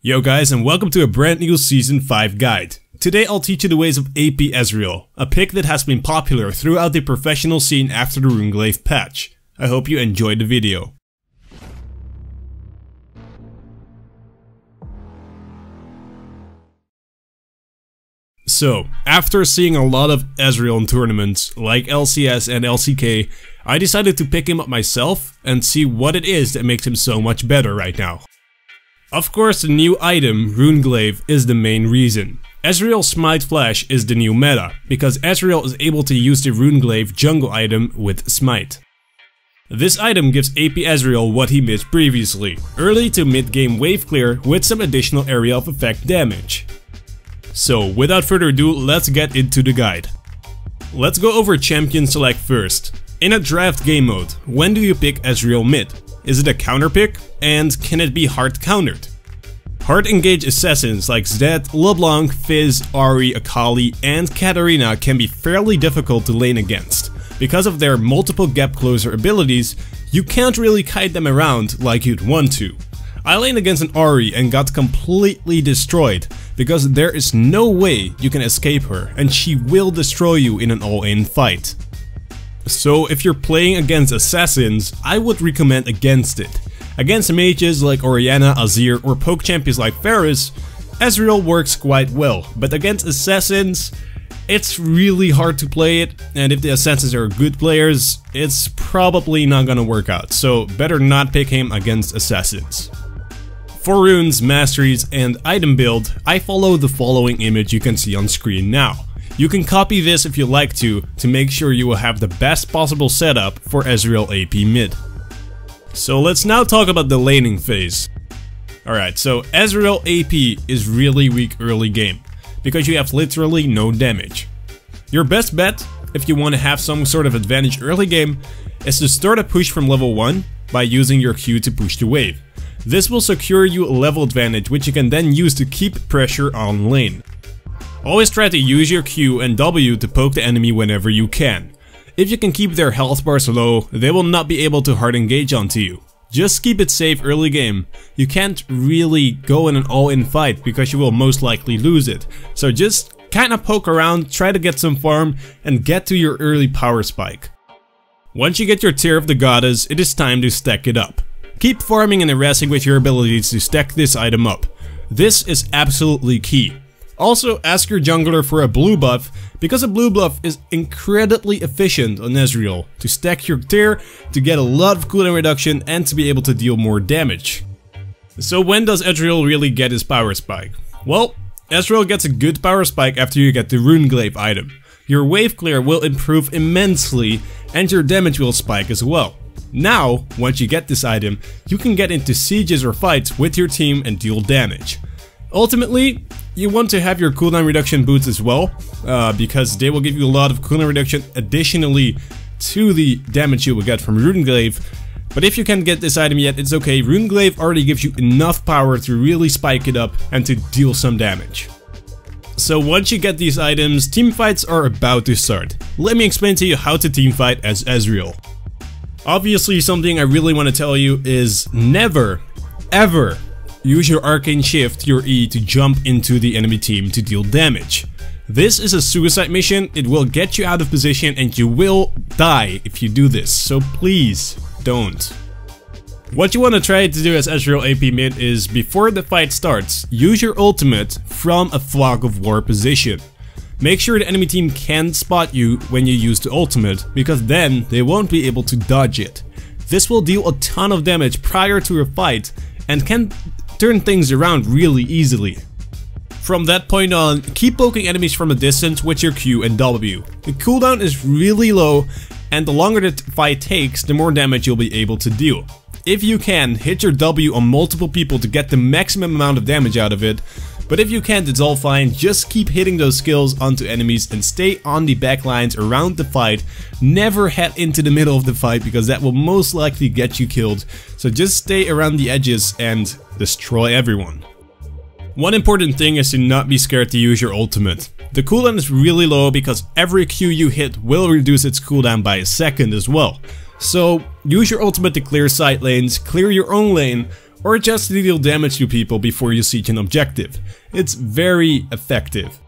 Yo guys, and welcome to a brand new Season 5 guide. Today I'll teach you the ways of AP Ezreal, a pick that has been popular throughout the professional scene after the Runeglaive patch. I hope you enjoyed the video. So, after seeing a lot of Ezreal in tournaments like LCS and LCK, I decided to pick him up myself and see what it is that makes him so much better right now. Of course, the new item, Runeglaive, is the main reason. Ezreal Smite Flash is the new meta, because Ezreal is able to use the Runeglaive jungle item with Smite. This item gives AP Ezreal what he missed previously, early to mid game wave clear with some additional area of effect damage. So without further ado, let's get into the guide. Let's go over champion select first. In a draft game mode, when do you pick Ezreal Mid? Is it a counter pick? And can it be hard countered? Hard engaged assassins like Zed, LeBlanc, Fizz, Ahri, Akali and Katarina can be fairly difficult to lane against. Because of their multiple gap closer abilities, you can't really kite them around like you'd want to. I laned against an Ahri and got completely destroyed, because there is no way you can escape her and she will destroy you in an all-in fight. So if you're playing against assassins, I would recommend against it. Against mages like Orianna, Azir or poke champions like Varus, Ezreal works quite well, but against assassins, it's really hard to play it, and if the assassins are good players, it's probably not gonna work out, so better not pick him against assassins. For runes, masteries and item build, I follow the following image you can see on screen now. You can copy this if you like to make sure you will have the best possible setup for Ezreal AP Mid. So let's now talk about the laning phase. Alright, so Ezreal AP is really weak early game, because you have literally no damage. Your best bet, if you want to have some sort of advantage early game, is to start a push from level 1 by using your Q to push the wave. This will secure you a level advantage which you can then use to keep pressure on lane. Always try to use your Q and W to poke the enemy whenever you can. If you can keep their health bars low, they will not be able to hard engage onto you. Just keep it safe early game. You can't really go in an all-in fight because you will most likely lose it. So just kinda poke around, try to get some farm and get to your early power spike. Once you get your Tear of the Goddess, it is time to stack it up. Keep farming and harassing with your abilities to stack this item up. This is absolutely key. Also, ask your jungler for a blue buff, because a blue buff is incredibly efficient on Ezreal to stack your Tear, to get a lot of cooldown reduction and to be able to deal more damage. So when does Ezreal really get his power spike? Well, Ezreal gets a good power spike after you get the Runeglaive item. Your wave clear will improve immensely and your damage will spike as well. Now, once you get this item, you can get into sieges or fights with your team and deal damage. Ultimately, you want to have your cooldown reduction boots as well, because they will give you a lot of cooldown reduction additionally to the damage you will get from Runeglaive. But if you can't get this item yet, it's okay. Runeglaive already gives you enough power to really spike it up and to deal some damage. So once you get these items, teamfights are about to start. Let me explain to you how to teamfight as Ezreal. Obviously, something I really want to tell you is never, ever use your arcane shift, your E, to jump into the enemy team to deal damage. This is a suicide mission, it will get you out of position and you will die if you do this, so please don't. What you want to try to do as Ezreal AP Mid is, before the fight starts, use your ultimate from a fog of war position. Make sure the enemy team can't spot you when you use the ultimate, because then they won't be able to dodge it. This will deal a ton of damage prior to a fight and can turn things around really easily. From that point on, keep poking enemies from a distance with your Q and W. The cooldown is really low, and the longer the fight takes, the more damage you'll be able to deal. If you can, hit your W on multiple people to get the maximum amount of damage out of it, but if you can't, it's all fine. Just keep hitting those skills onto enemies and stay on the backlines around the fight. Never head into the middle of the fight, because that will most likely get you killed. So just stay around the edges and destroy everyone. One important thing is to not be scared to use your ultimate. The cooldown is really low because every Q you hit will reduce its cooldown by a second as well. So use your ultimate to clear side lanes, clear your own lane, or just to deal damage to people before you siege an objective. It's very effective.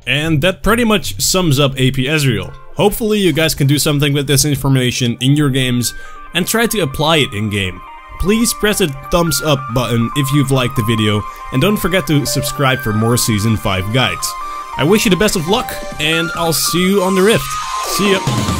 And that pretty much sums up AP Ezreal. Hopefully you guys can do something with this information in your games and try to apply it in game. Please press the thumbs up button if you've liked the video, and don't forget to subscribe for more Season 5 guides. I wish you the best of luck, and I'll see you on the Rift. See ya!